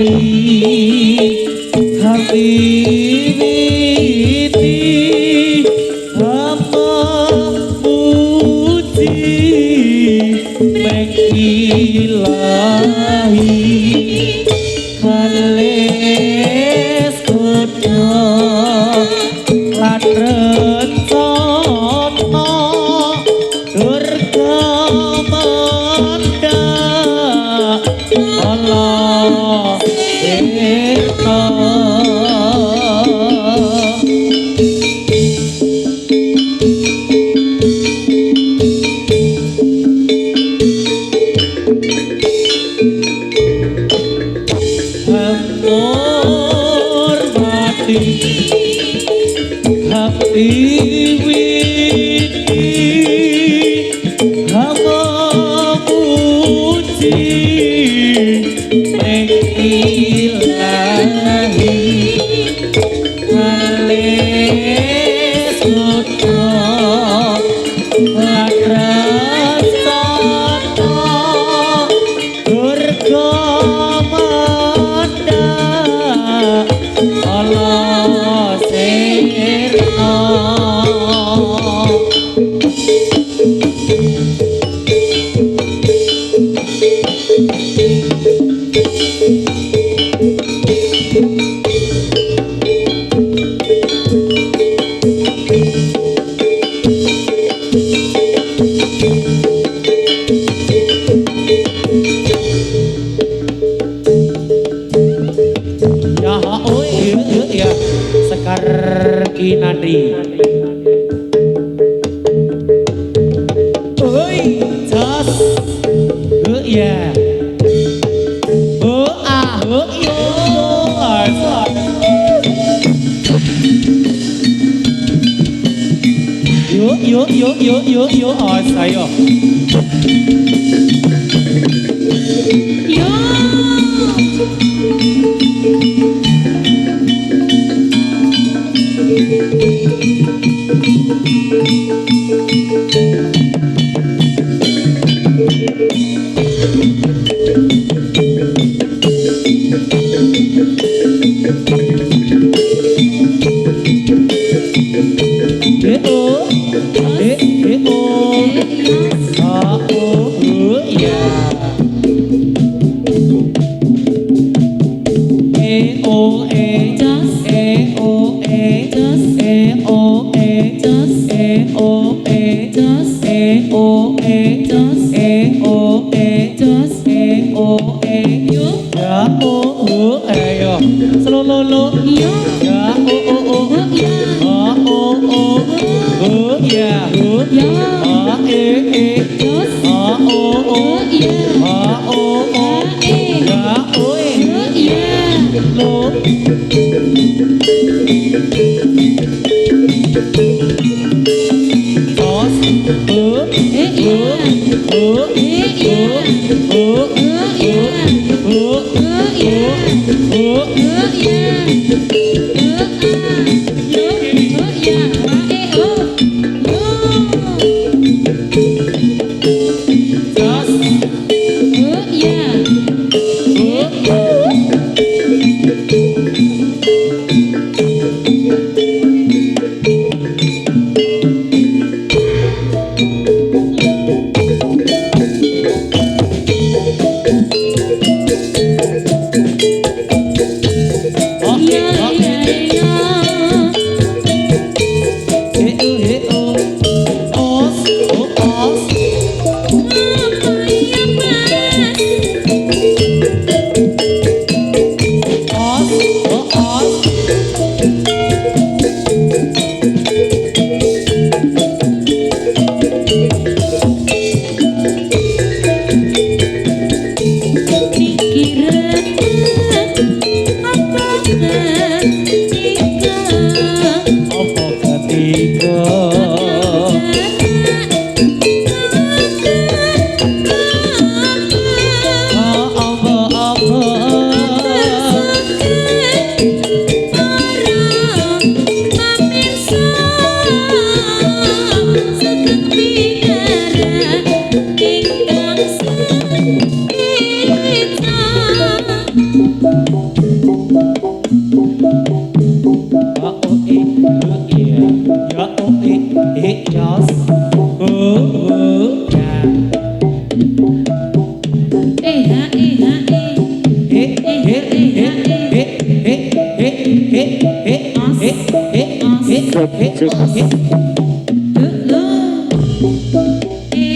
Yeah.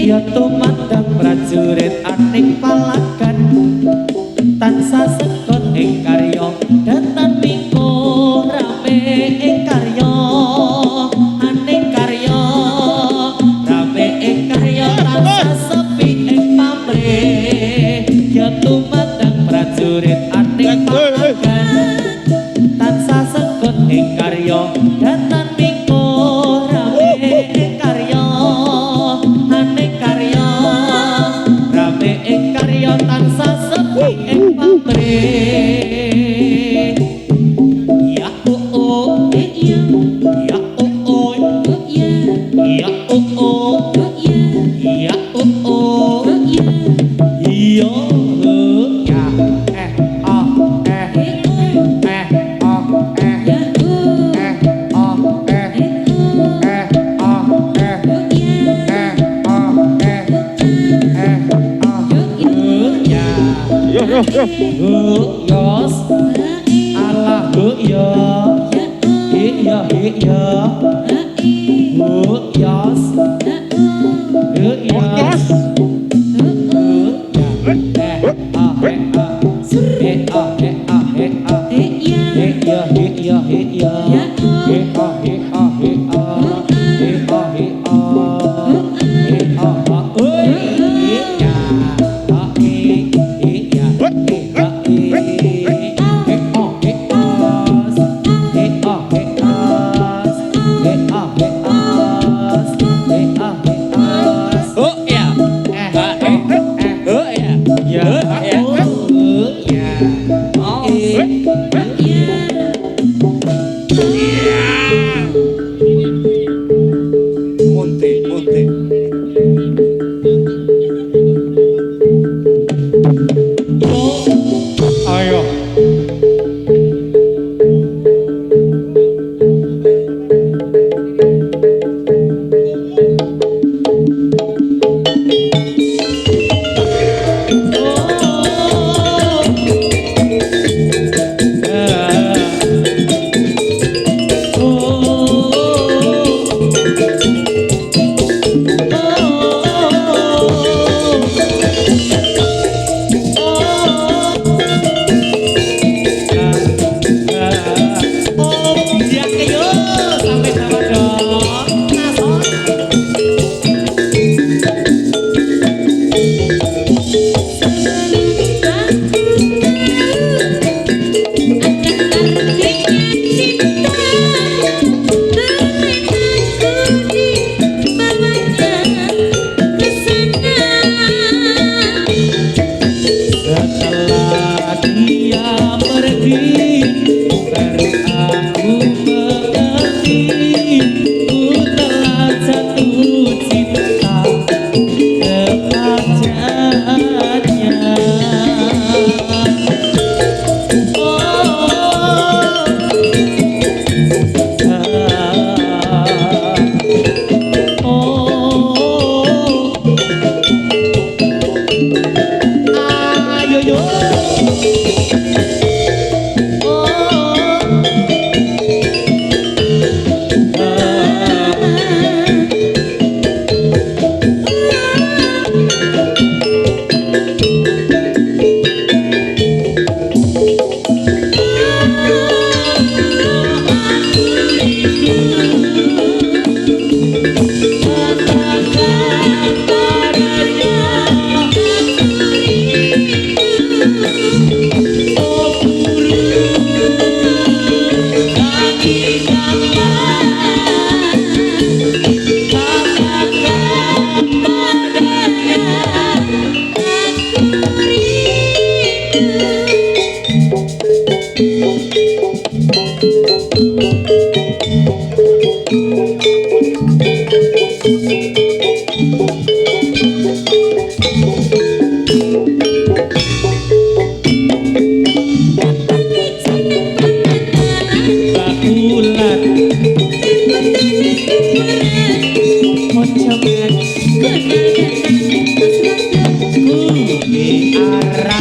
Ya tumandang prajurit aning palagan tansah sekon ing karya datan minggu rame ing karya aning karya rame ing karya tansah sepi ing pamrih ya tumandang prajurit aning palagan tansah sekon ing karya datan minggu rame ing karya aning karya rame ing karya tansah sepi ing pamrih ya oh ya ya oh ya ya oh ya oh iya ya yos Allah ya ya yos Arah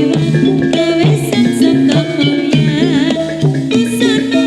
Jiwa gawe sang saka mulya busana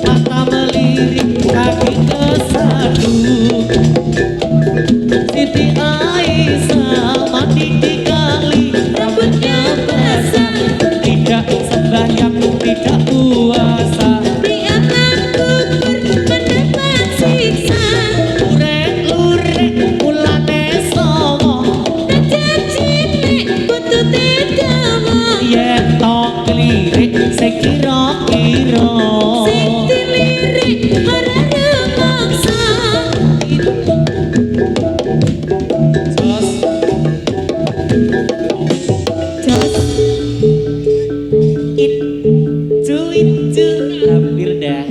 Mata melirik kaki kesaduk Siti Aisyah mandi di kali rambutnya basah tidak sembahyang tidak puasa Dia kubur mendapat siksa Lurek-lurek mulane somo Kacang cilik buntute dawa yen tok kelirik sekira-kira Sing dilirik ora rumangsa Jos itu hampir dah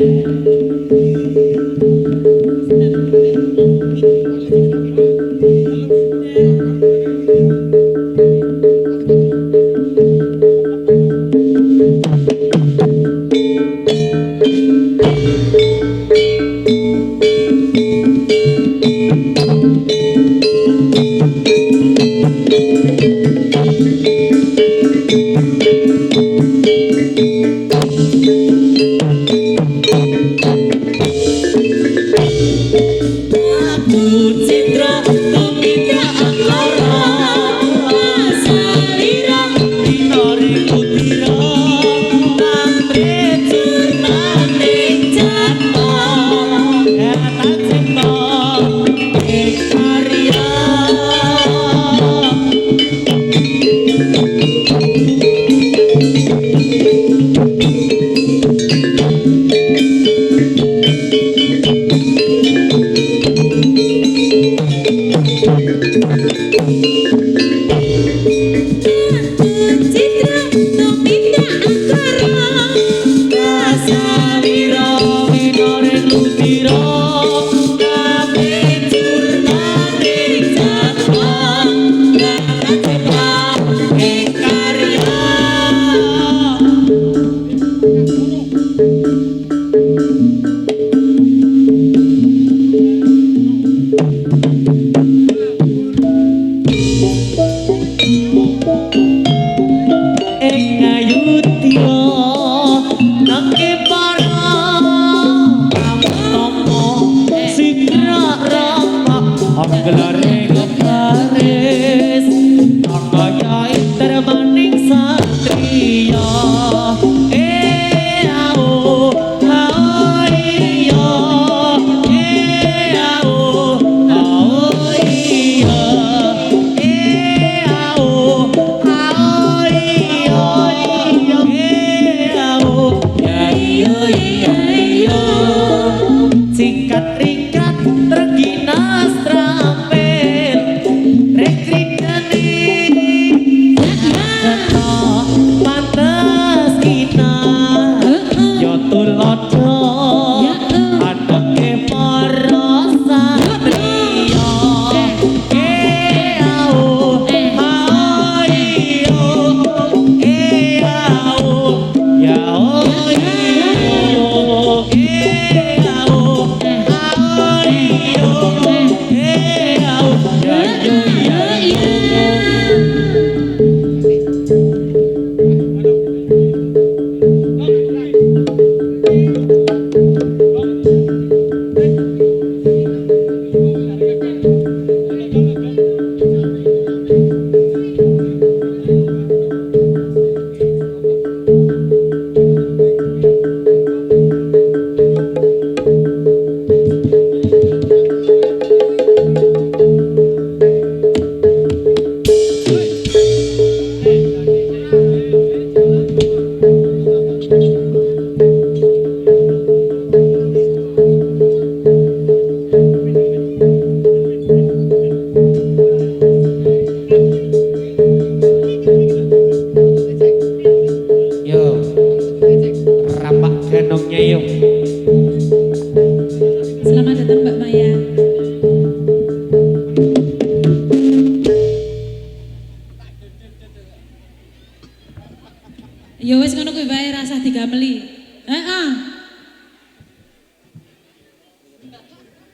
Ya wis ngono kuwi wae rasah digameli. Heeh.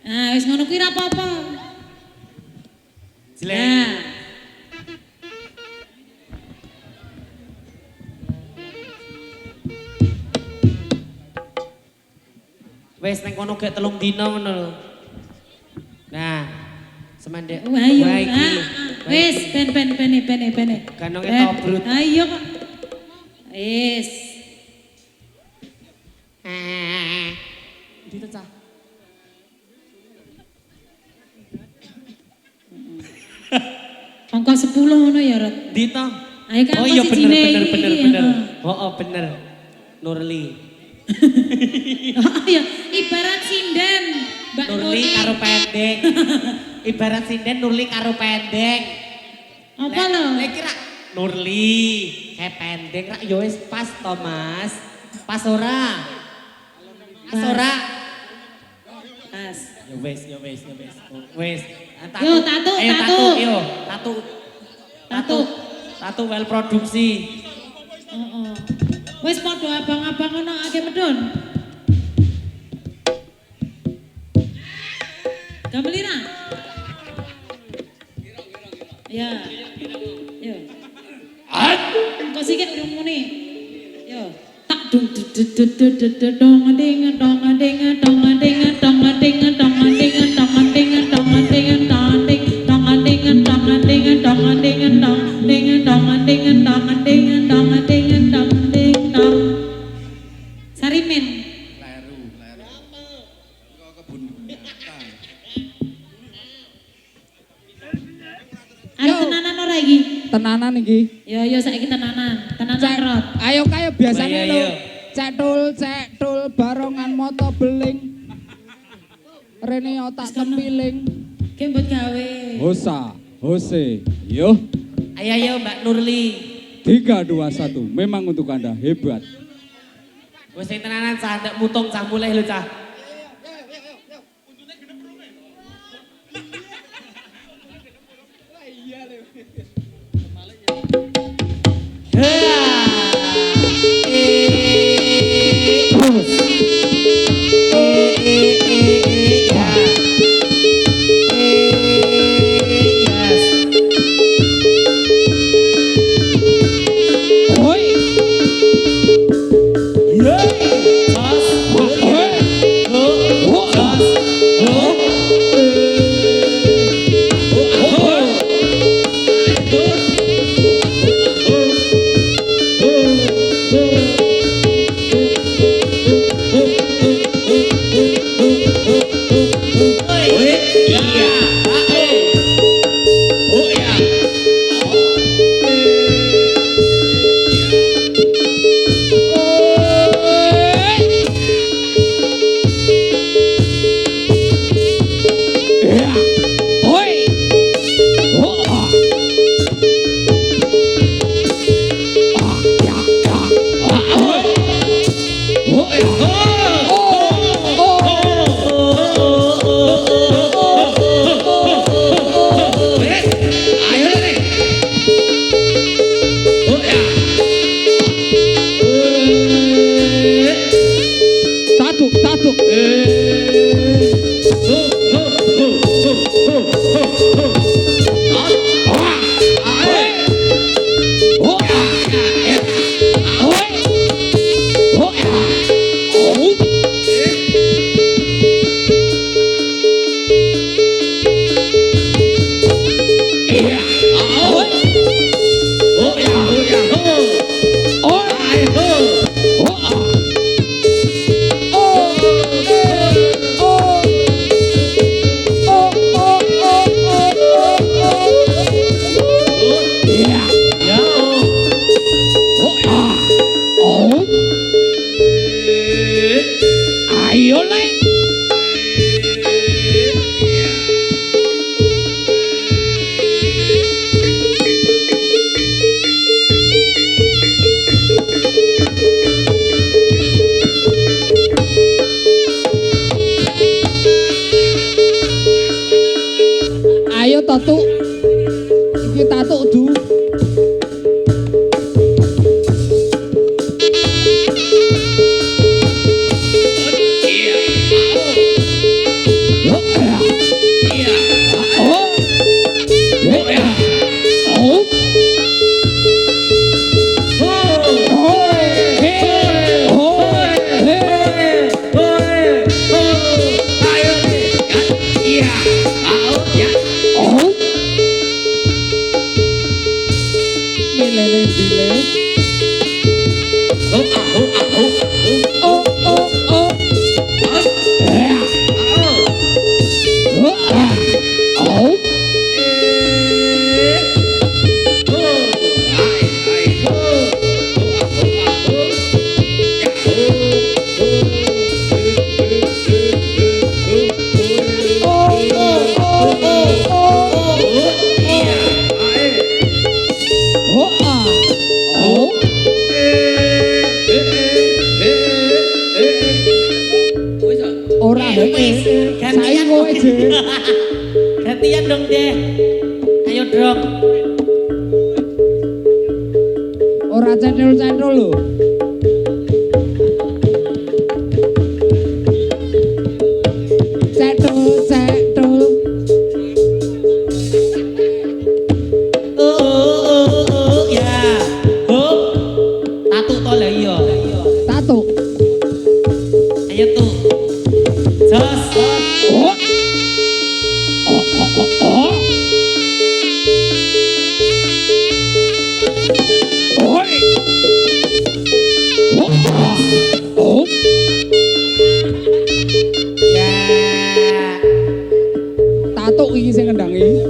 Ah wis ngono kuwi ra apa-apa. Jelek. Nah. Wes neng kono gek 3 dina ngono lho. Nah, semandek. Wah ayo. Wah, iki. Wis ben. Ganonge tobrut. Ayo kok. Wis. Ndi to cah? Angka 10 ngono ya, Rot. Ndi to? Ayo kan Oh iya posisine bener. iki, heeh. Oh bener. Nurli. Oh iya, ibarat sinden, Mbak Nurli karo pendek. Ibarat sinden Nurli karo pendek. Apa lho? Lek kira Nurli kayak pendek rak yo wis pas to, Mas. Pas ora? Pas ora? Pas. Ya wis. Wis. Yo, tatu. Yo, tatu. Tatu well produksi. Heeh. Wis padha abang-abang ngono akeh medun. Gamelira. Ya. Yo. Kok sik urung muni. Yo. Tak dung dong ding dong ding dong ding dong ding dong ding dong ding dong ding dong ding dong ding dong ding dong ding dong ding dong ding dong ding dong ding dong ding dong. Sarimen. Leru. Kok kebun binatang. Ada tenanan ora iki? Tenanan iki. Yo saiki tenanan Rot. Ayo kaya biasane Ayo, lho. ayo. Cetul barongan moto beling. Rene otak tempiling. Ki mbut gawe. Hose. Yo. Ayo Mbak Nurli. 3 2 1. Memang untuk Anda hebat. Wis sing tenanan cah ndak mutung cah mulih lho cah. tatu. Iki tatu du. lele dile. Oh, oh, oh, oh. Oh oh oh. Oh. Ora Gantian kowe je. Gantian dong deh. Ayo dong. Ora cendol-cendol lho. Cendol. Ya. Hop. Tatu to lah iya. Tato. Ayo tuh. Jos. Oh. Oh. Ya. Tato iki sing ngendangi.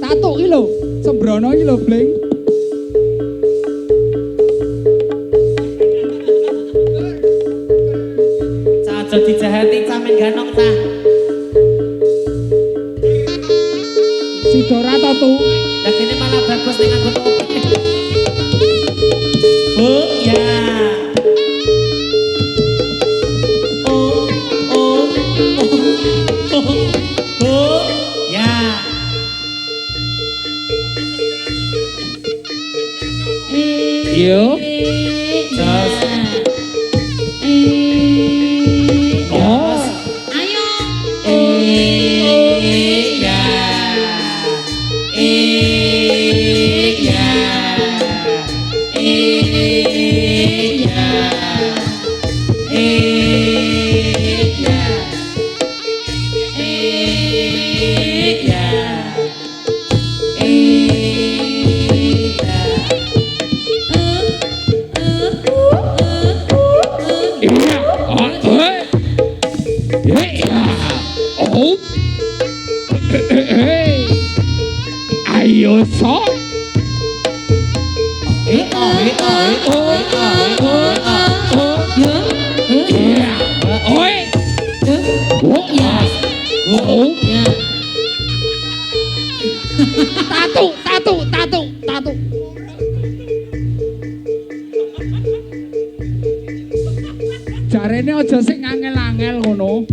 Tato iki lho, sembrono iki lho, Bleng. Aja dijahati camen ganong ta. Si Dora tatu. Lah kene malah bagus ning nganggo topeng. Oh ya. Oh oh oh. Oh ya. Yo. Jos. Oh. Ayo. Ya. Ya. Ayo sok. Tato. Jarene aja sing angel-angel ngono.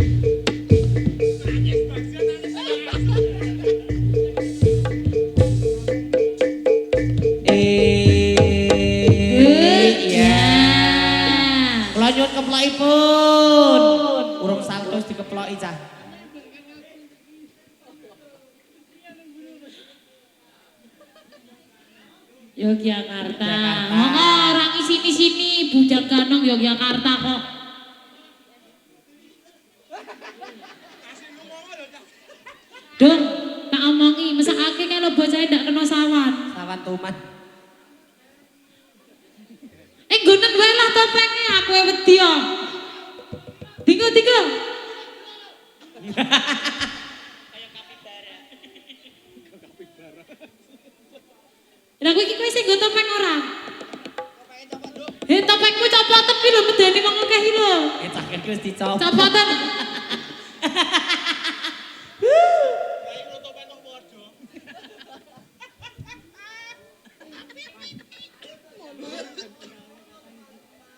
Ya. Kula nyuwun keplokipun. Urung saltos dikeploki cah. Yogyakarta. Yogyakarta. Oh, orang sini bujang ganong Yogyakarta kok. Dong, tak omongi, mesakake kalau bocah ndak kena sawan. Sawan tuman. Nggonen wae lah topengnya aku wedi yo. Tinggal. Lah kowe iki kowe sing nggo topeng ora? Topengku copoten ki lho medeni wong akeh iki lho. Cah kene wis dicopot. Copoten.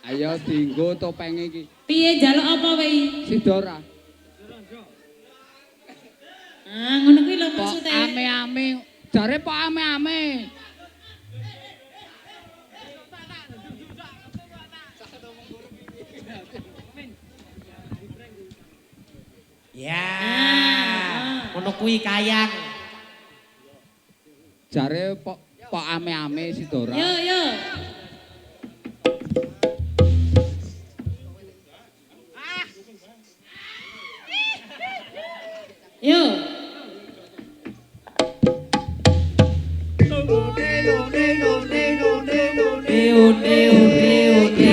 Ayo dienggo topenge iki. Piye njaluk apa wae? Si Dora. Ah, ngono kuwi lho Pok maksude. ame-ame. Jare pok ame-ame. Ya. Ngono kuwi kayang. Jare pok ame-ame si Dora. Yo. Yo. undi undi undi.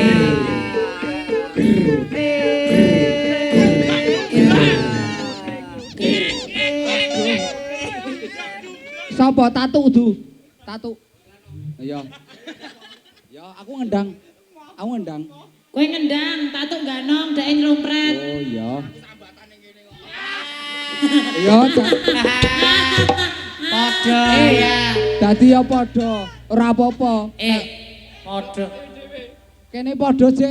Sapa tatu du? Tatu. Iya. Ya aku ngendang. Aku ngendang. Kowe ngendang, tatuk ganong, dhek nylumpret. Oh iya. Iya, Padha ya. dadi ya padha, ora apa-apa. Padha. Kene padha, Ce.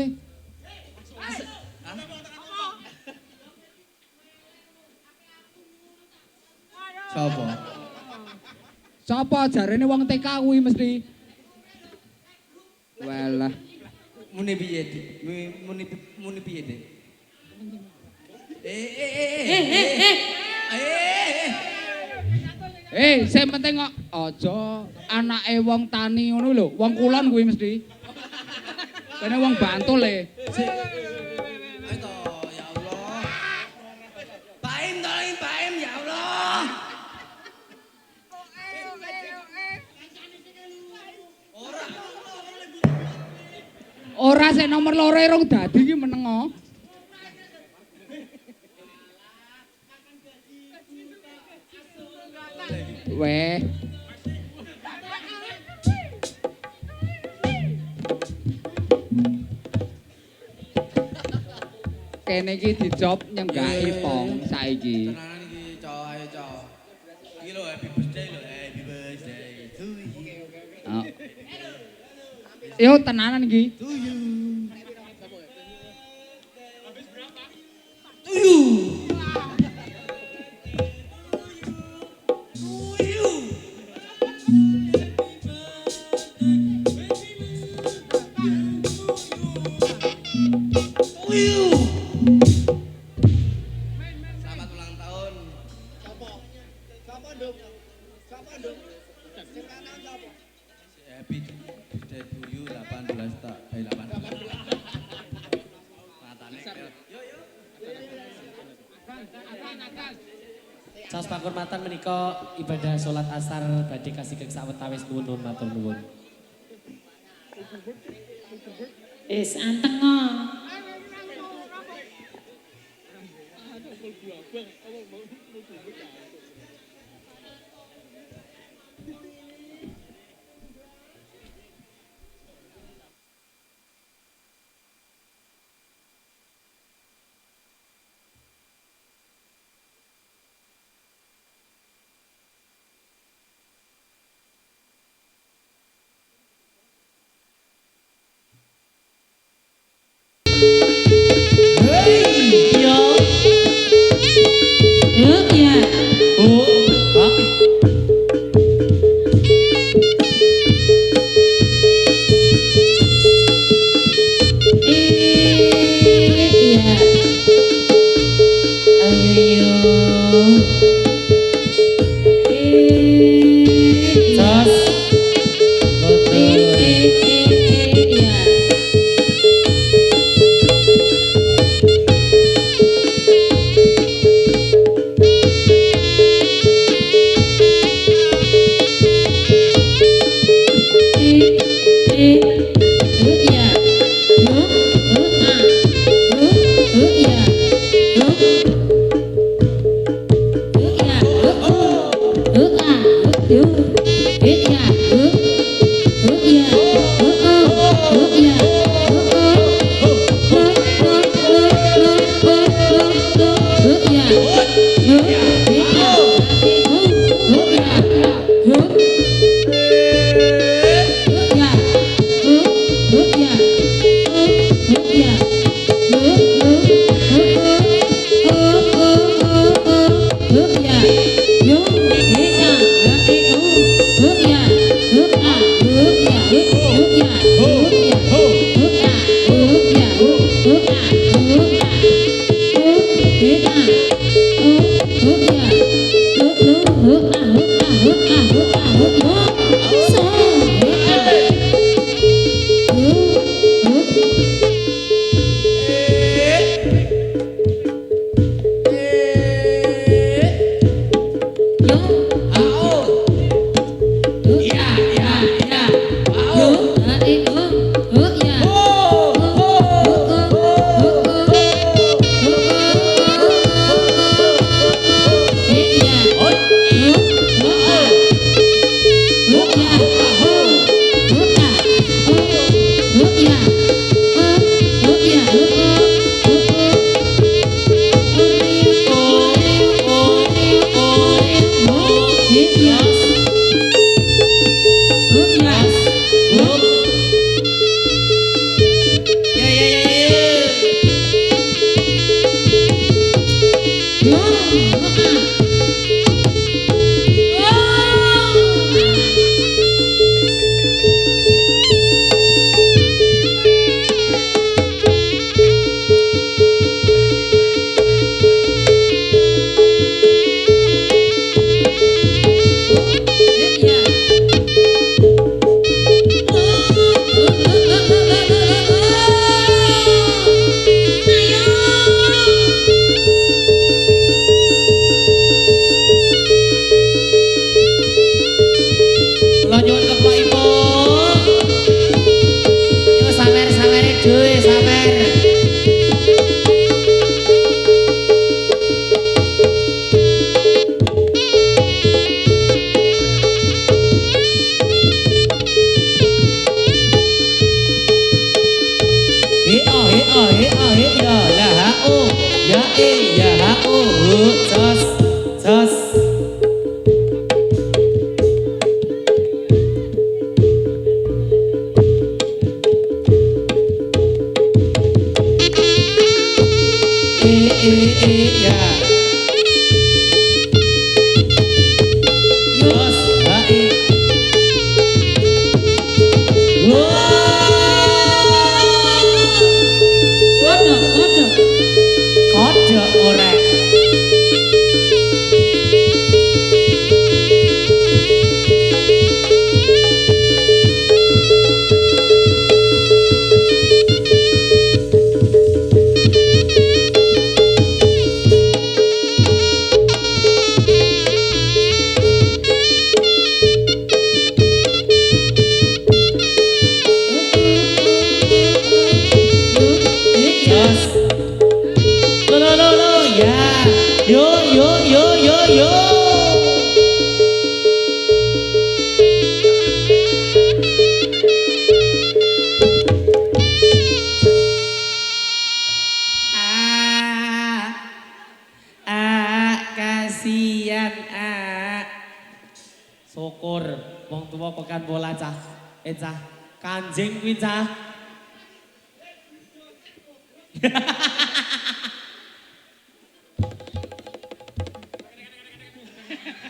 Sapa? Sapa jarene wong TK kuwi mesti. Walah. Muni piye, Dik? Muni piye, Dik? Sing penting kok aja anake wong tani ngono lho, wong kulon kuwi mesti. Kene wong Bantul e. Ayo to, ya Allah. Paim tolongin Paim, ya Allah. Ora sik nomor loro rong dadi ki meneng. Weh. Kene iki dijob nyenggaki pong saiki. Tenanan iki, Cok, ayo, Cok. Iki lho happy birthday lho, happy birthday to you. Oh. Yo tenanan iki. To you. To you. To you. To you. Selamat ulang tahun. Happy birthday to you 18 tak. 18. Matane. Yo yo. Saos pakurmatan menika ibadah salat asar badhe kasih sawetawis nuwun matur nuwun. Anteng ngo. Yo ya. ya. Yos, hai. Kodok, kodok. Kodok orek. Yos. Lo ya. Yo. Kasihan syukur wong tua pekan bola cah cah kanjeng kuwi cah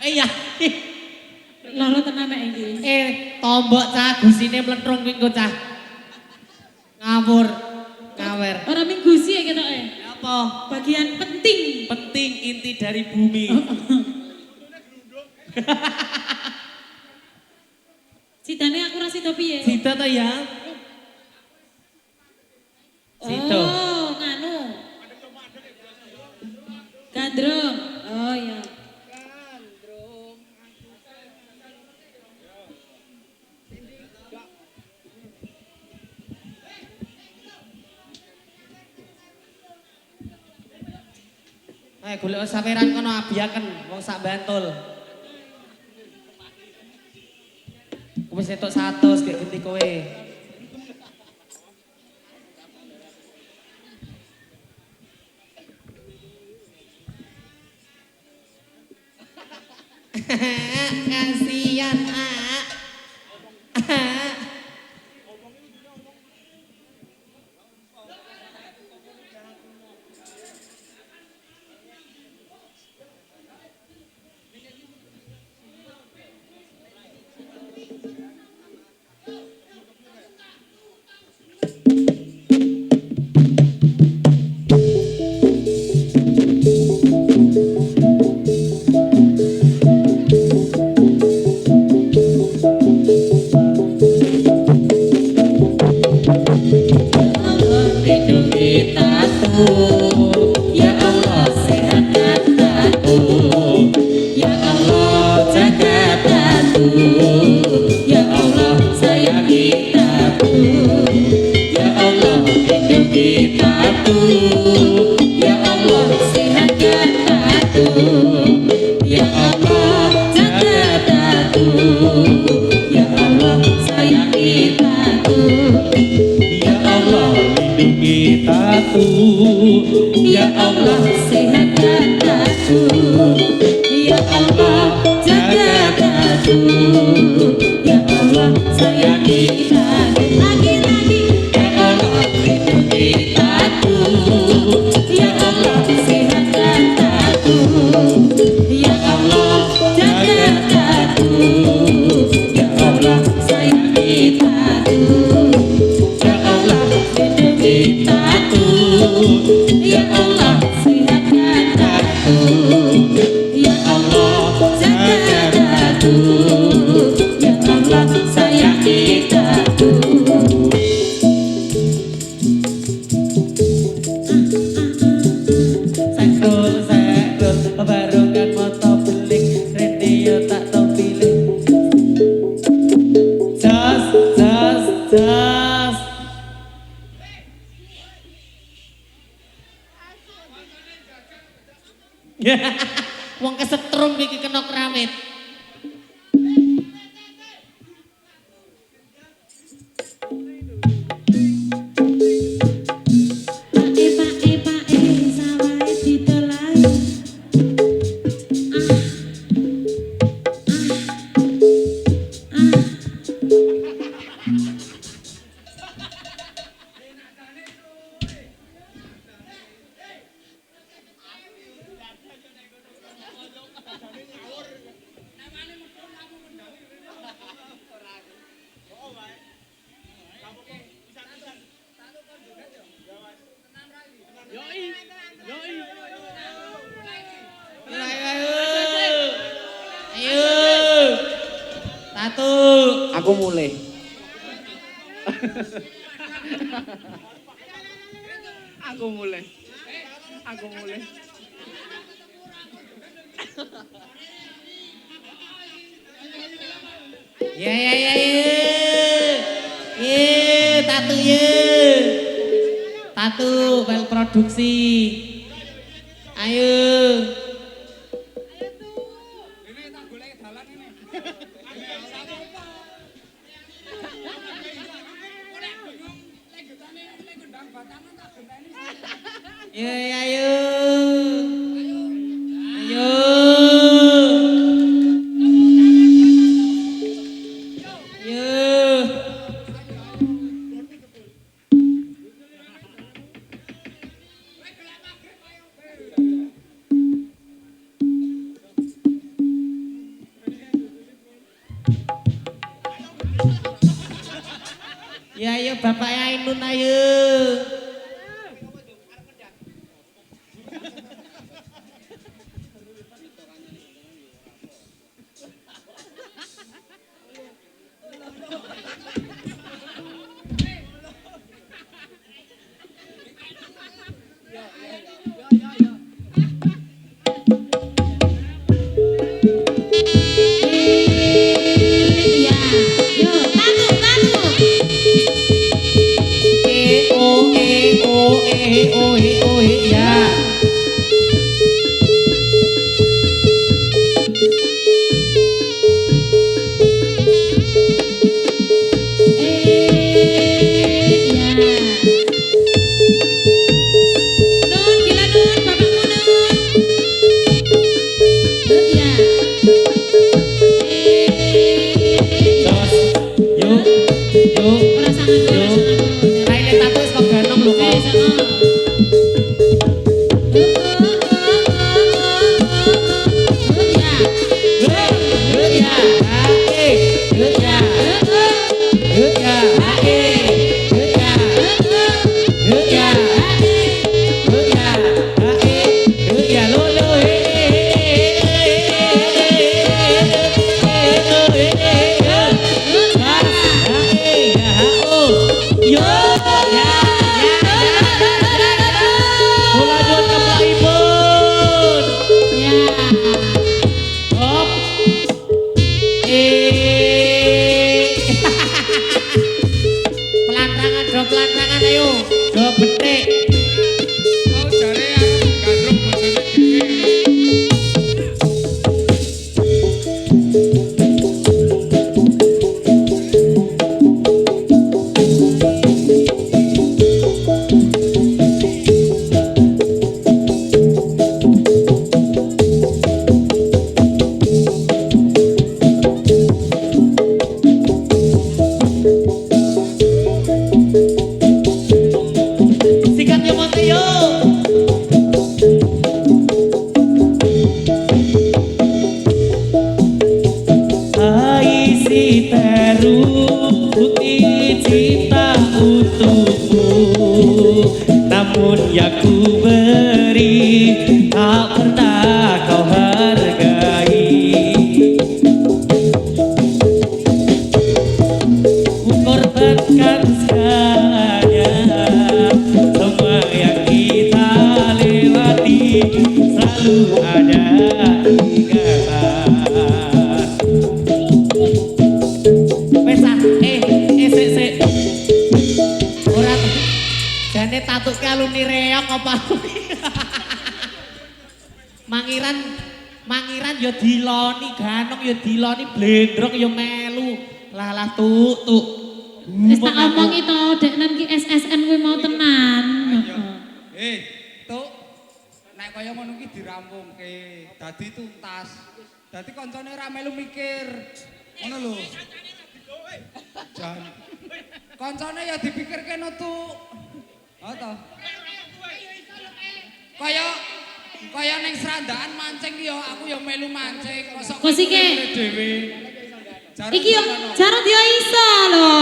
iya Loro tenan nek iki. tombok cah gusine mlentrung kuwi engko cah ngawur ngawer Ora minggusi ya ketoke. apa Bagian penting. penting inti dari bumi. Sidane aku ra sida piye? Sito to ya. Sito. Oh, nganu. Gandrung. Oh ya. Golek saweran kono abiyaken wong sak Bantul. Wis entuk 100 gek genti kowe. Kasihan Ya Allah sehatkan aku. Ya Allah jaga aku. Ya Allah sayangi aku. Lagi-lagi. Ya Allah lindungi aku. Ya Allah sehatkan aku. Ya Allah jaga aku. Ya Allah sayangi aku. Ya Allah lindungi aku. Ya Allah sehatkan aku. Ya Allah jaga aku. Ya Allah sayangi aku. Sekul barongan moto beling radio tak tau pilih. Jas wong kesetrum iki kena kramit. Pae sawahe ditolak. Tatuk. Aku mulai. Aku mulai. Aku mulai. Ya ya ya ya. Ye, Tatu ye. Tatu bal produksi. Ayo. Ya ya ayo. Ayo. Yo. Ya ayo Bapak Ainun ayo. Ya, yo, tatu, tatu. Ya. Ya. Nun, gila nun, bapakmu nun. Nun, ya. Terus, yuk, yuk. Perasangan, perasangan. Raine Tatu wis kok ganong lho kok. Sama. Nun, ya. Ya, ya. Ya, Pelantrangan, do pelantrangan ayo. Do betik. Kau jare aku gandrung bojone dhewe. Sikat yo monte yo. Hai si teru putih cinta untukmu, namun yang ku beri tak pernah kau hargai. Ku korbankan segalanya, semua yang kita lewati selalu ada ingatan. Wes ah, sik. Ora jane Tatu ke alumni reok apa? Mangiran yo diloni, ganong yo diloni, blendrok yo melu. Lah tuk. Wis tak omongi to, dek nan ki SSN kuwi mau tenan. Tuk. Nek kaya ngono ki dirampungke, dadi tuntas. Dadi koncone ora melu mikir. Ngono lho. Jan. Koncone ya dipikirke no Tuk. Ha to. Kaya ning serandaan mancing ki ya aku ya melu mancing. Kosok Kosike. dhewe. Iki yo jarot yo iso lho.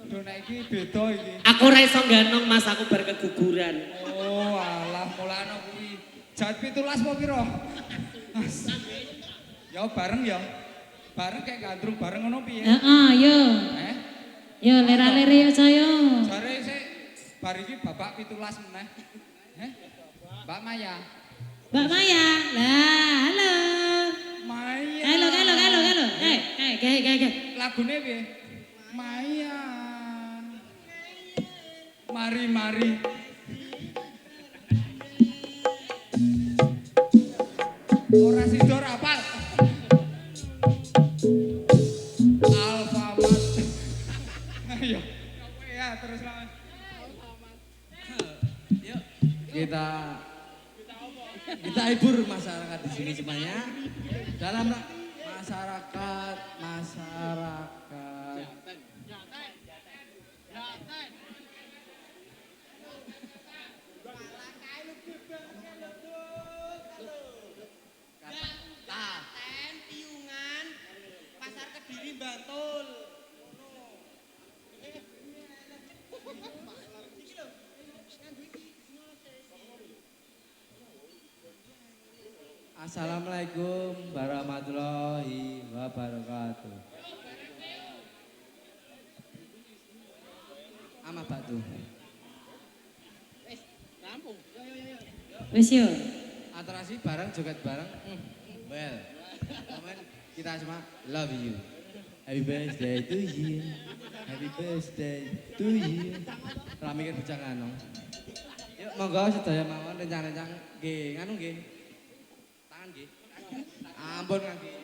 Lho nek iki beda iki. Aku ora iso ganong Mas, aku bar keguguran. Oh, alah mulane kuwi. Jat 17 apa pira? Mas. Ya bareng ya. Bareng kayak gandrung bareng ngono piye? Heeh, yo. Eh? Yo lera-lere yo saya. Jare sik bar iki babak 17 meneh. Mbak Maya. Mbak Maya. Lah, halo. Maya. Halo. Lagune piye? Maya. Mari. Ora sido ora apal. Alfamart. Ayo. Ya terus lah. Yuk, kita hibur masyarakat di sini semuanya. Dalam masyarakat. Ten Piungan Pasar Kediri Bantul. Assalamualaikum warahmatullahi wabarakatuh. Ama batu. Wis yo. Atraksi bareng, joget bareng. Well, komen kita semua love you. Happy birthday to you. Happy birthday to you. Ora mikir bujangan no. Yuk monggo sedaya mawon rencang-rencang nggih, nganu nggih. Tangan nggih. Ampun nggih.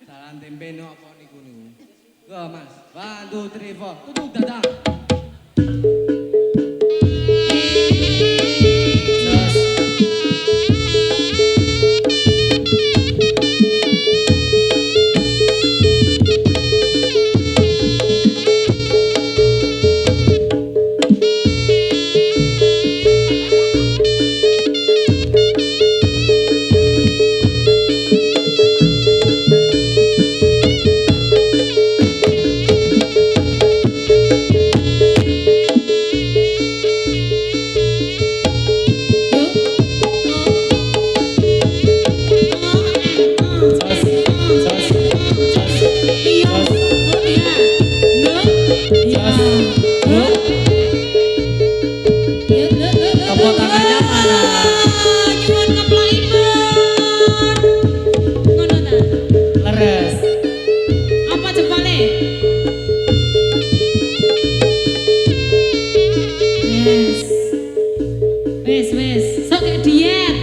Salam tempe no apa niku. Go Mas. 1 2 3 4. Tutup dadah. Tepuk tangannya mana? Nyuwun keplaipun. Ngono ta? Leres. Apa jempole? Wes. Sok kayak diet.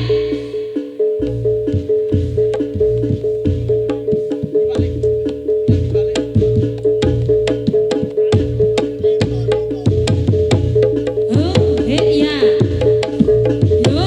Oh, ya. Yo.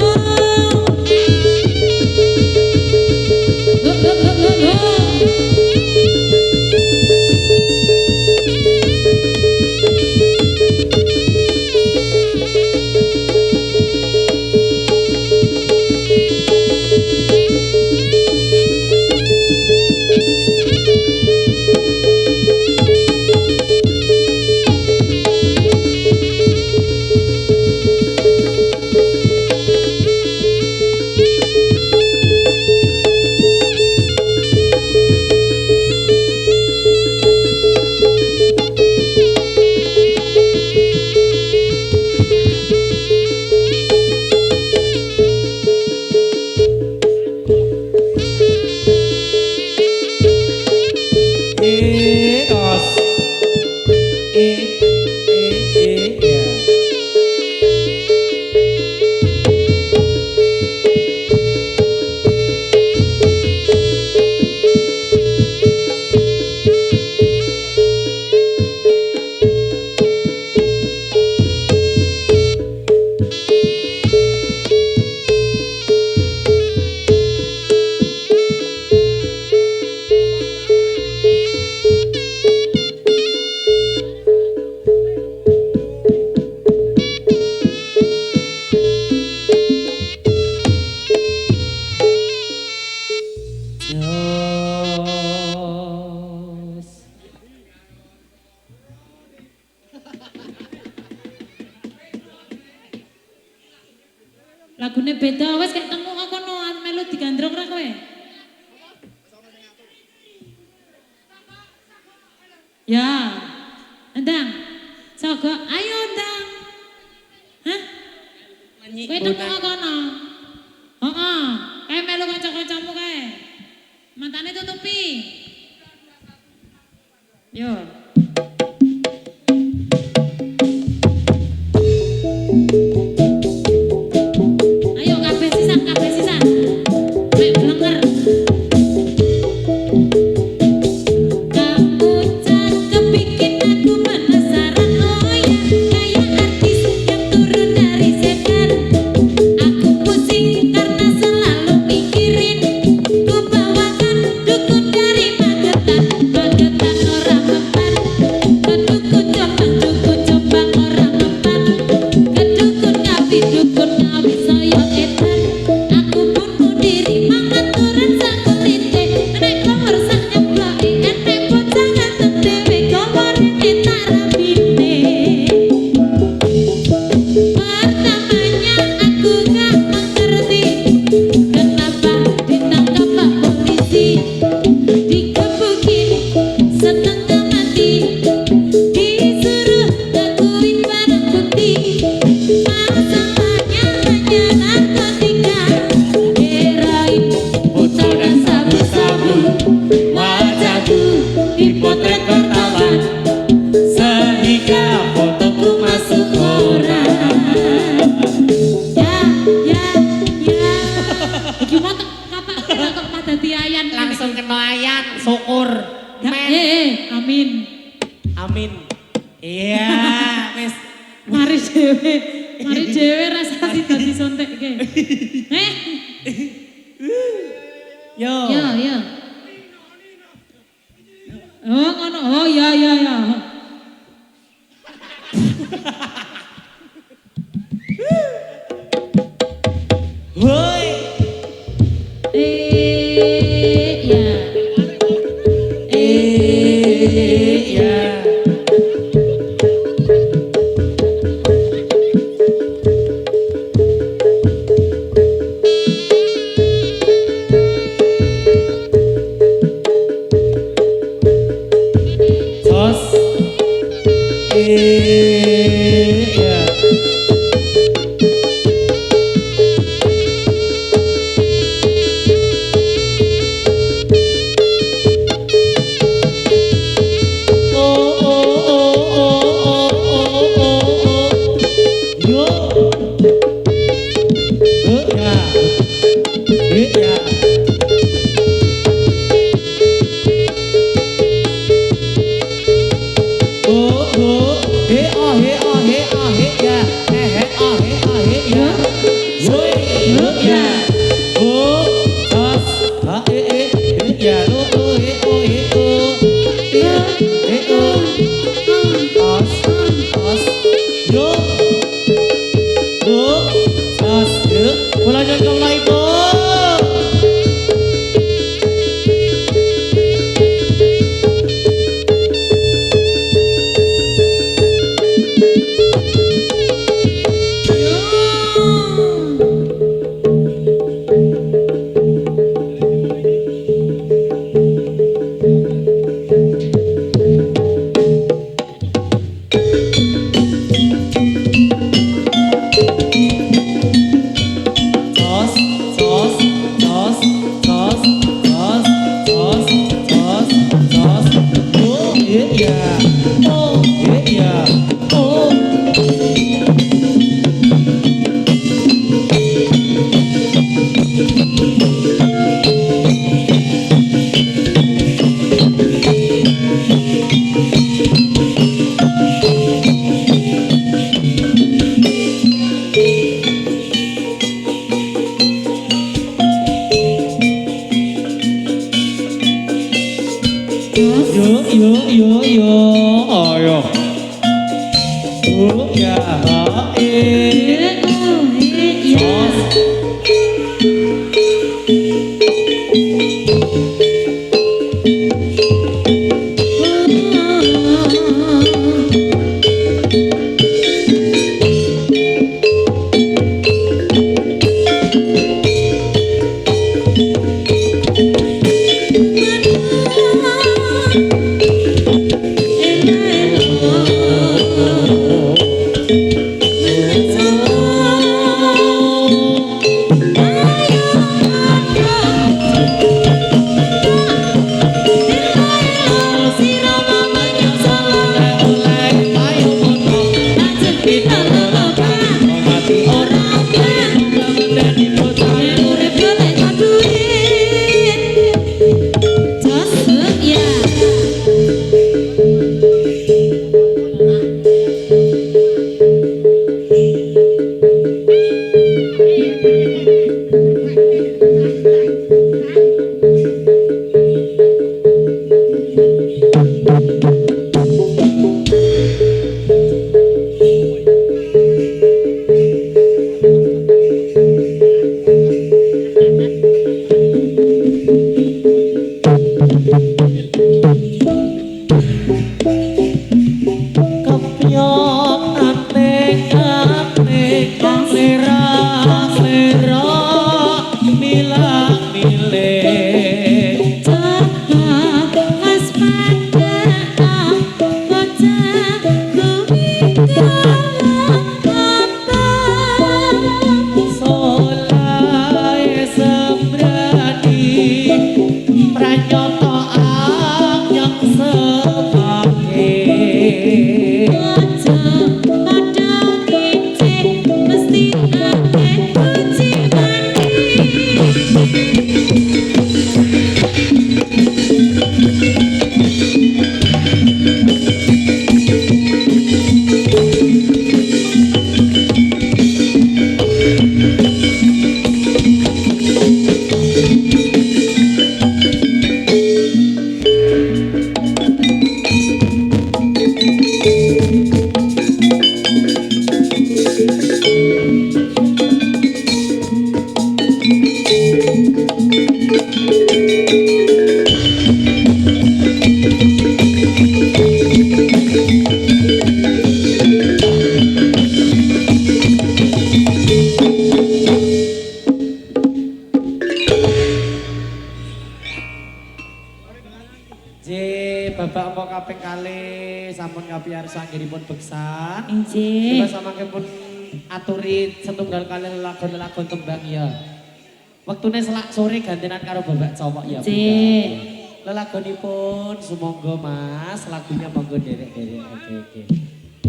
Lagune beda wes kayak temu kono melu digandrong ra kowe. Ya. Endang. Sogo, ayo Endang. Hah? Nyanyi Kowe temu bonang. kono. Heeh. Kae melu kanca-kancamu kae. Matane tutupi. Yo. Ayo kabeh sisan, kabeh sisan. Mek blenger. Kamu cakep bikin aku penasaran, oh ya, kayak artis yang turun dari sedan. Aku pusing karena selalu mikirin, ku bawakan dukun dari Magetan, Magetan orang mempan, ke dukun Jombang orang mempan, ke dukun Ngawi saya edan. Aku bunuh diri mangan turun sakulite, nek komor sak nyemploi, enek bocah ngantuk dewe komor tak rabine. Pertamanya aku gak mengerti kenapa ditangkap Pak polisi, digebukin setengah mati, disuruh ngakuin barang bukti. Masalahnya hanya narkotika, heroin, putar dan sabu-sabu. Wajahku dipotret wartawan sehingga fotoku masuk koran. Ya, ya, ya. Gimana kapak kok pada diayan Langsung kelayan, syukur. Men. amin. Amin. Iya, wis. Mari dewe rasa sida disontekke. Yo. Ya. Oh, ngono. Oh, ya. Woi. Ya. Iya. Sos. Iya. Yo. Iya. Lanjut ke Ibu. nyoto yang sepake Aja padha kicik mesti akeh kucingane. Bapak empok kaping kalih sampun kapiyarsa anggenipun beksan. Injih. Coba samangkipun aturi setunggal kali lelagon-lelagon tembang ya. Wektune selak sore gantinan karo Bapak Cowok ya. Injih. Lelagonipun sumangga Mas, lagunya monggo derek-derek. Oke.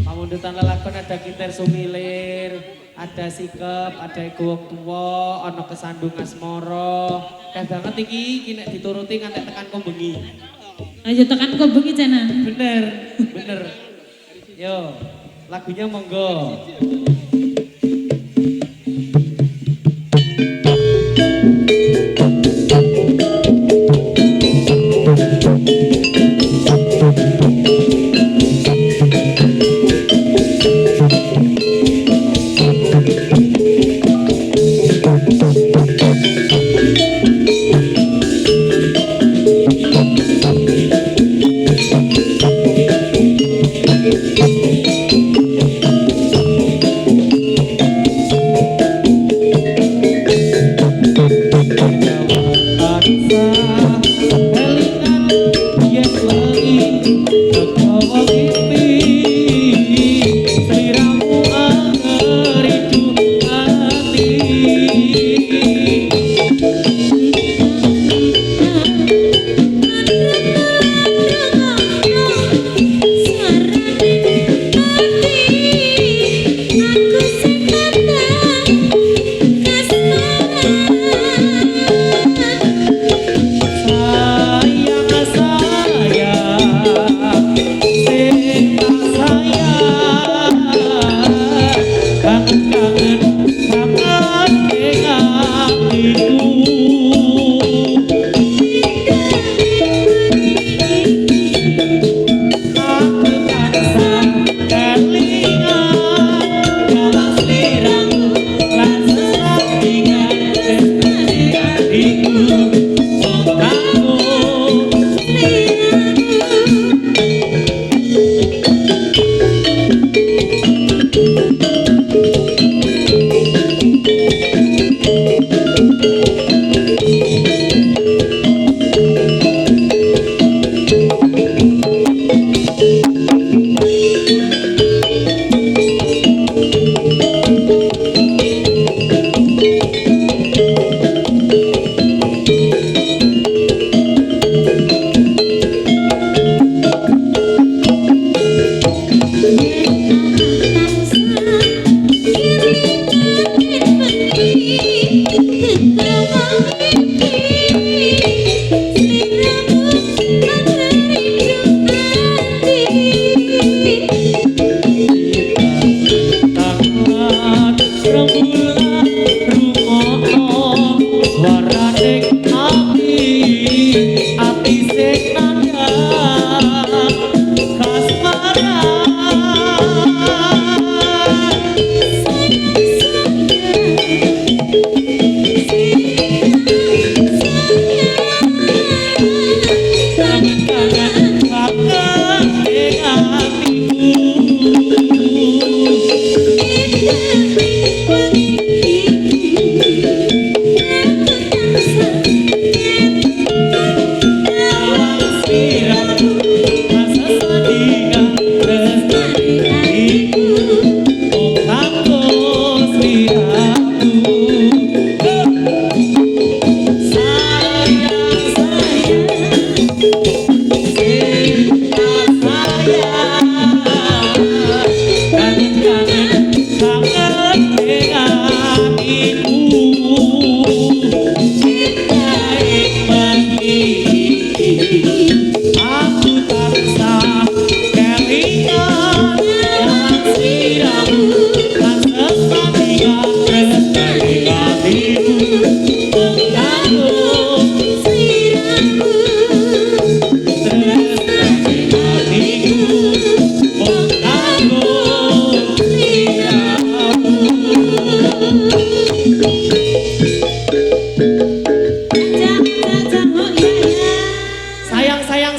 Pamundutan lelagon ada Kitir Sumilir, ada Sikep, ada Iku Wong Tuwa, ana Kesandung Asmara. Keh banget iki nek dituruti nganti tekan Kombengi. Ayo tekan kok bengi cenan. Bener. Yo, lagunya monggo.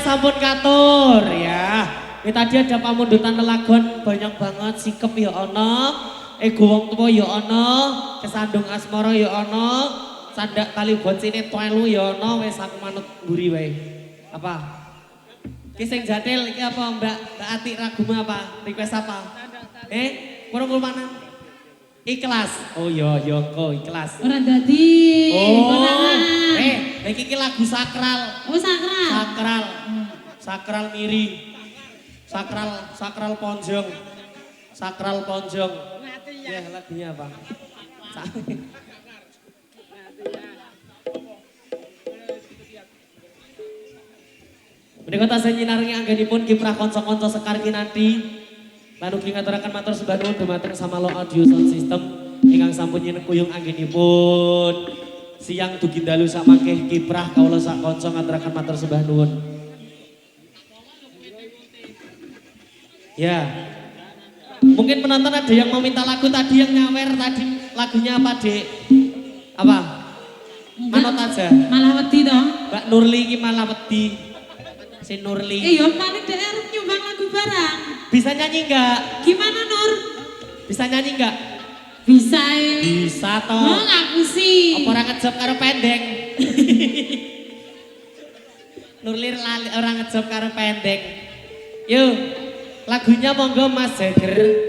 Sampun katur ya. Ini tadi ada pamundutan lelagon banyak banget, sikep ya ono, ego wong tuwa ya ono, kesandung asmara ya ono, sandak tali bocine telu ya ono, wis aku manut mburi wae. Apa? Ki sing jatil iki apa Mbak Ati Raguma apa? Request apa? Kurang mana? Ikhlas. Oh iya kok ikhlas. Ora dadi konangan. Iki lagu sakral. Oh sakral. Sakral. Sakral miri. Sakral ponjong. Sakral ponjong. Ya lagunya apa? Menika tasih nyinarengi anggenipun kiprah kanca-kanca Sekar Kinanti. Lan ugi ngaturaken matur sembah nuwun dumateng Samalo Audio Sound System ingkang sampun nyinekuyung anggenipun. Siang dugi dalu samangke kiprah kawula sak kanca ngaturaken matur sembah nuwun. Ya. Mungkin penonton ada yang mau minta lagu tadi yang nyawer tadi lagunya apa, Dek? Apa? Manut aja. Malah wedi toh. Mbak Nurli iki malah wedi. Si Nurli. Iya, paling dhek arep nyumbang lagu barang. Bisa nyanyi enggak? Gimana Nur? Bisa nyanyi enggak? Bisa. Bisa toh. Oh, ngaku sih. Apa ora ngejop karo pendek? Nurlir lali orang ngejop karo pendek. Yuk, lagunya monggo Mas Jager.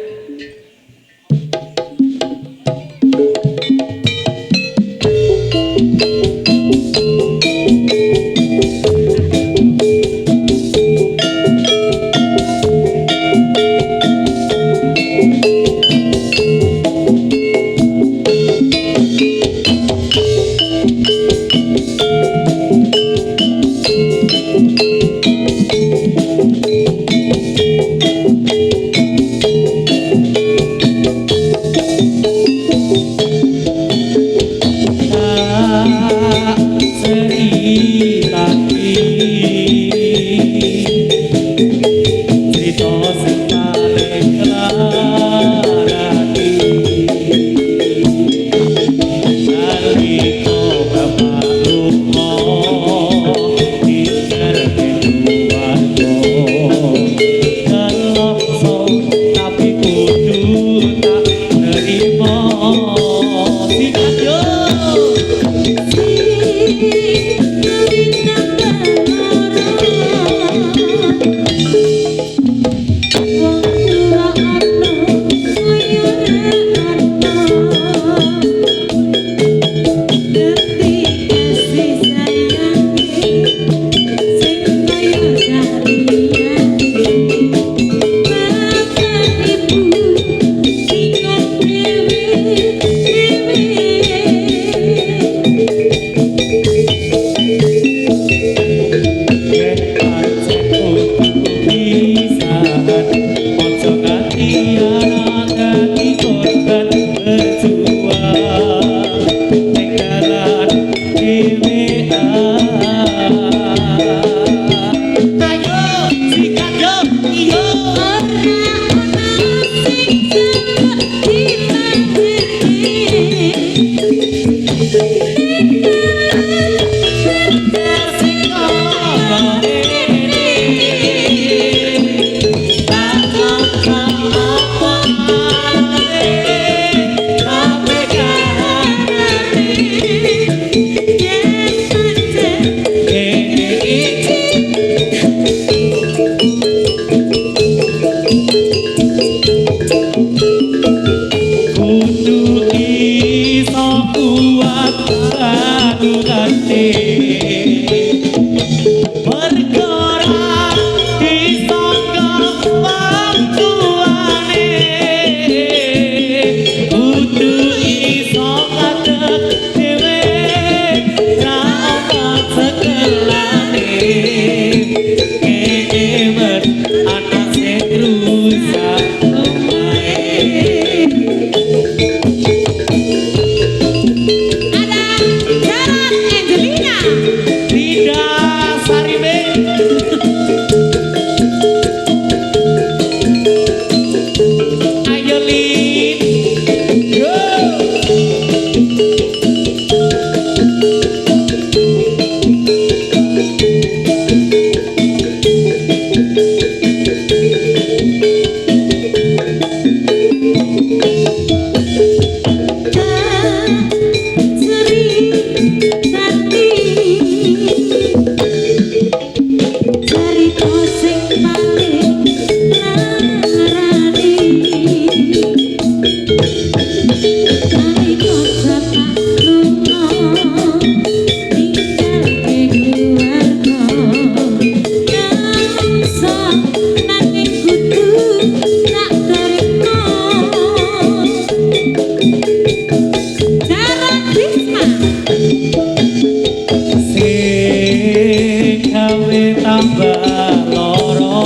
tambah loro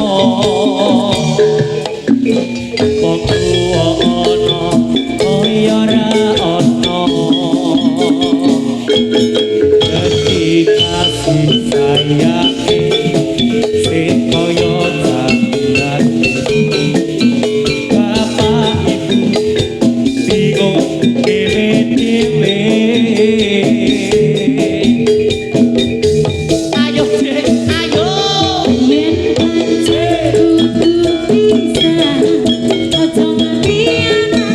wong tuwa ana kaya ora ana dadi kasih sayange sing kaya tanduran bapak ibu bingung dhewe-dhewe ayo Dek ayo Yen pancen kudu bisa ojo nganti ana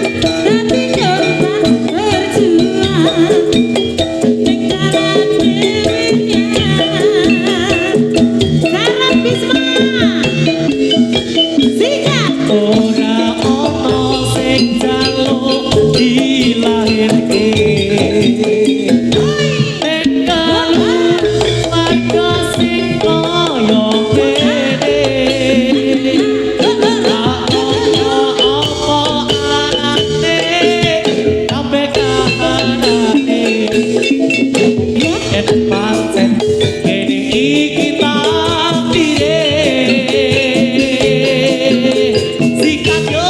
dadi korban berjuang ning dalan dhewenya Sarah Bisma sikat ora ana sing jaluk dilahirke Sikat yo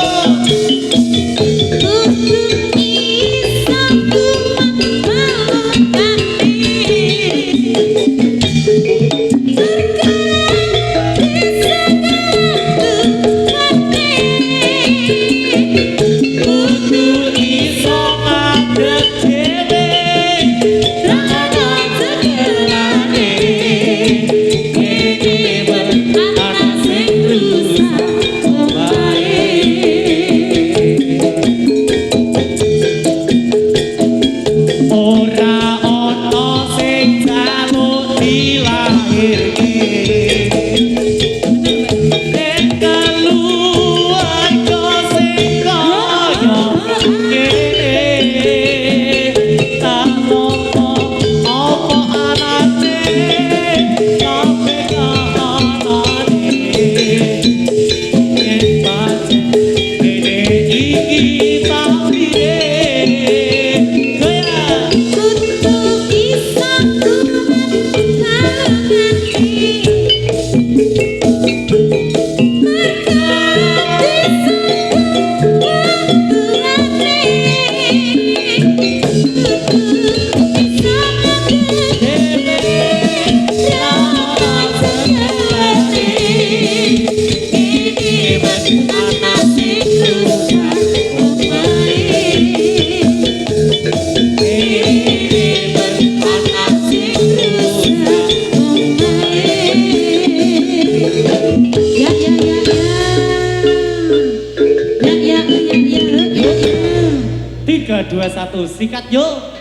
Tiga, dua, satu, sikat yuk.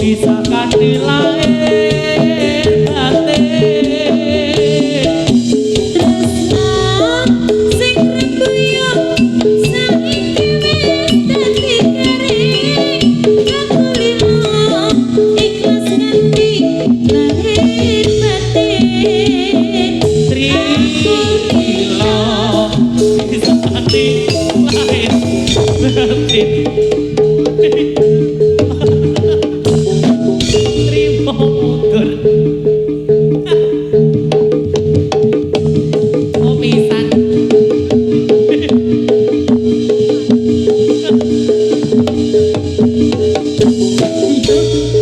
bisa kanthi lair batin tresno sing rembuyung saiki wis dadi kering kakulino ikhlas nganti lahir batin Trilo bisa kanthi lair batin Trimo mundur Oh pisan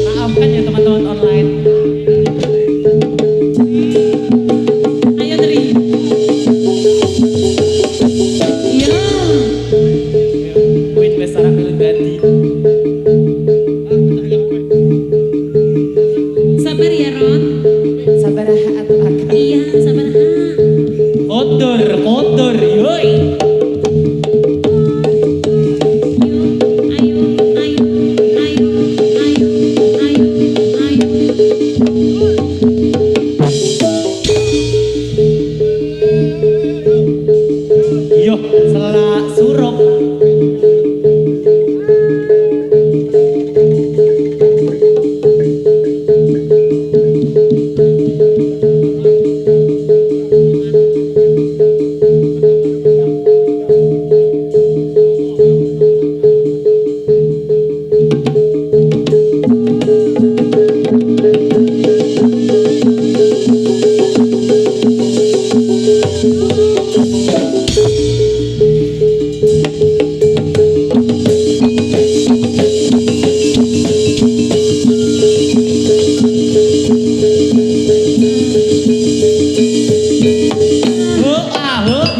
maafkan ya teman-teman online ayo Tri yo Wait besar aku ganti sabar ya Ron sabar atau akak iya sabar kotor yoi Ayo, ayo, ayo, ayo, ayo, ayo, ayo. yo selak suruk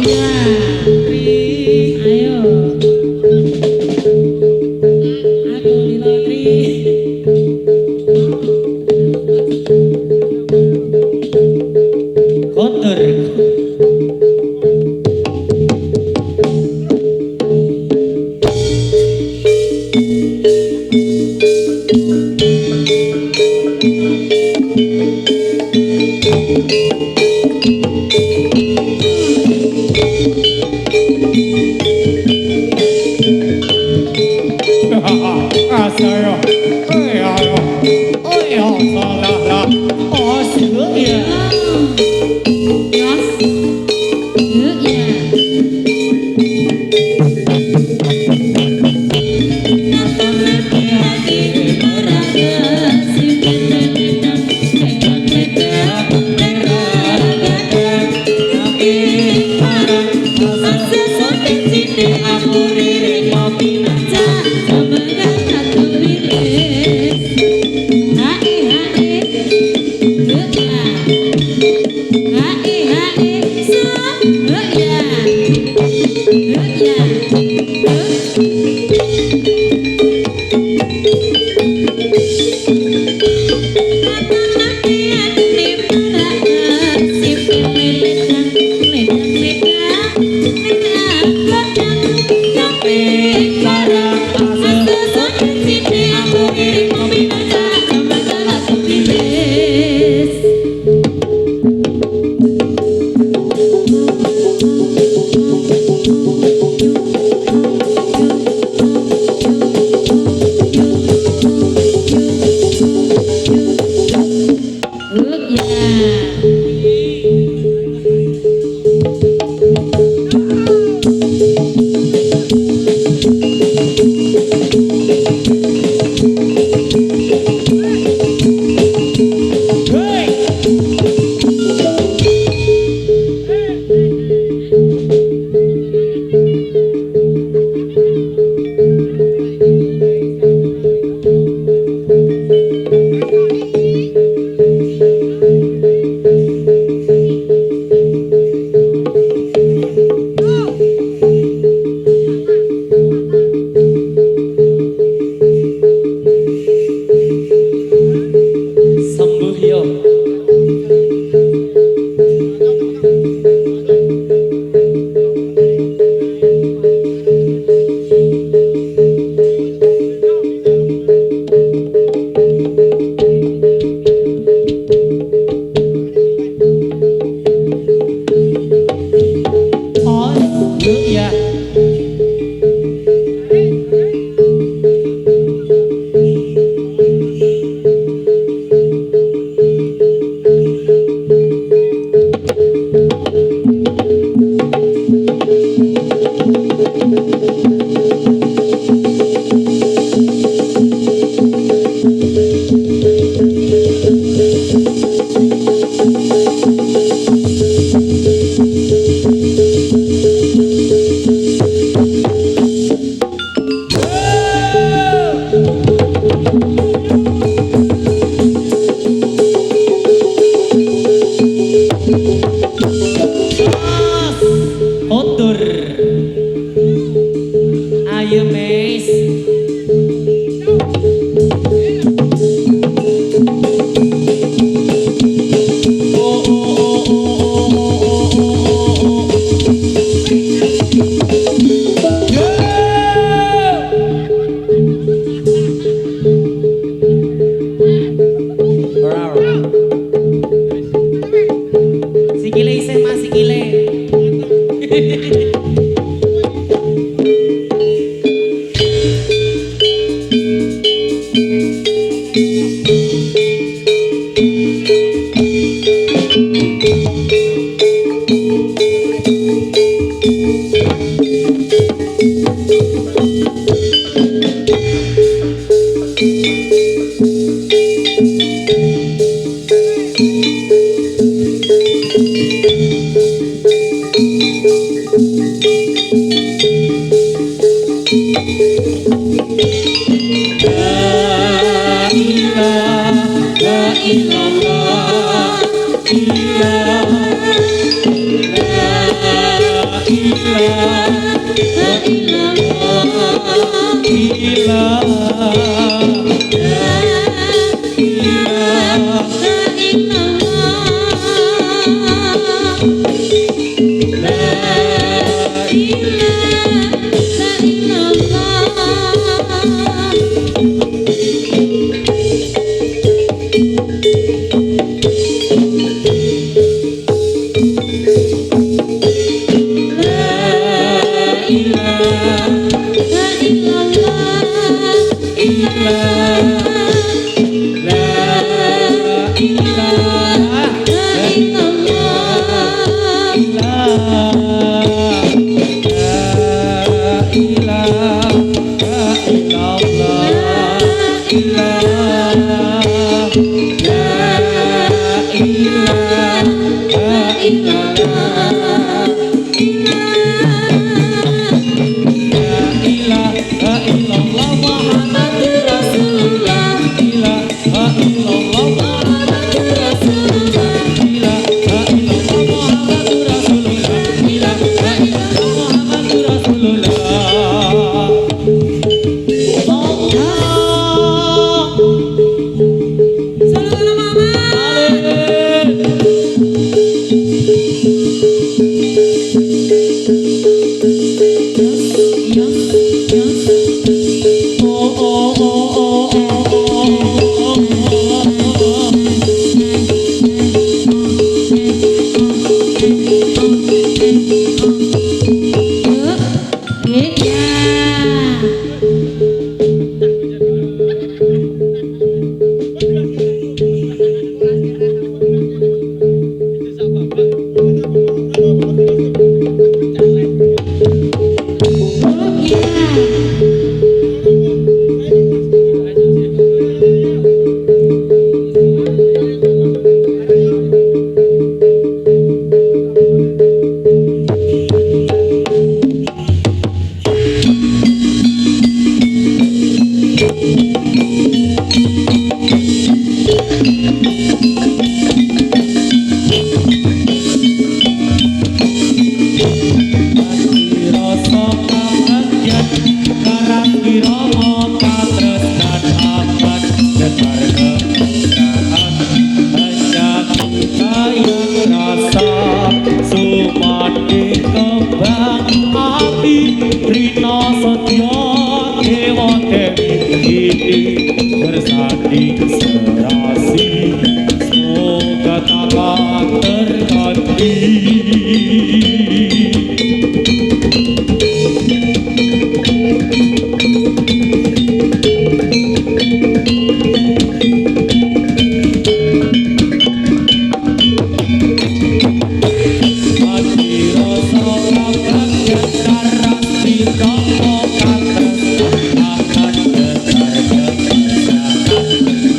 ya Tri Ayo. Aku Lilo Tri. kotor Asaya, salah lah, oh sih ya. Yos. Yuk ya. Aku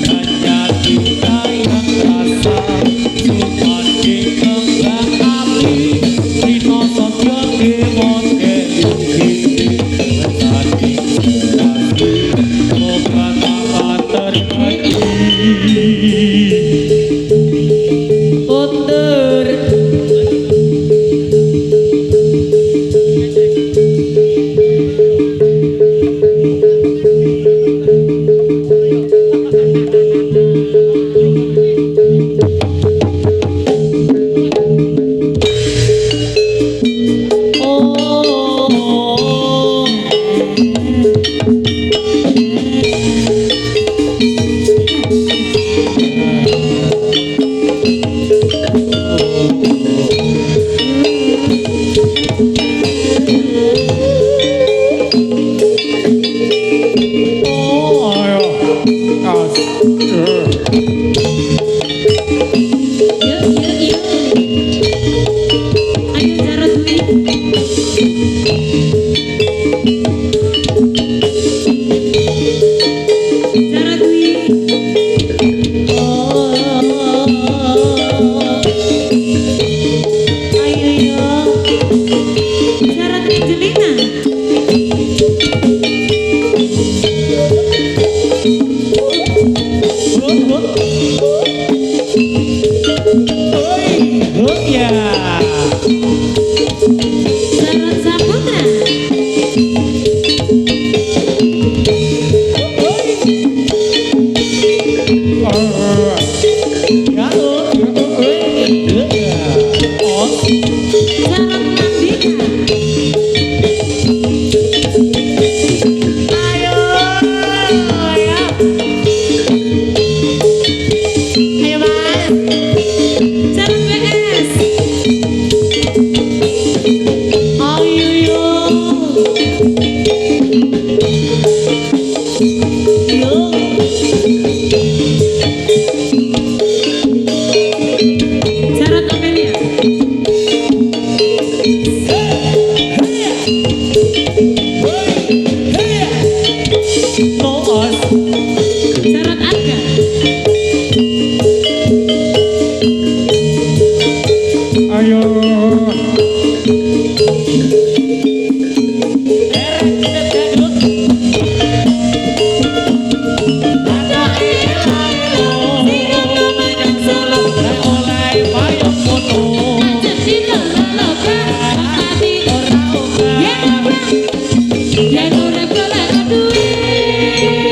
Hanya cinta Ayo Mas. Syarat PS. Ayo yo. Yo. Syarat Amelia. Koos. Syarat Arga. Ayo. Jadi lolo kan mati yen ora golek duit.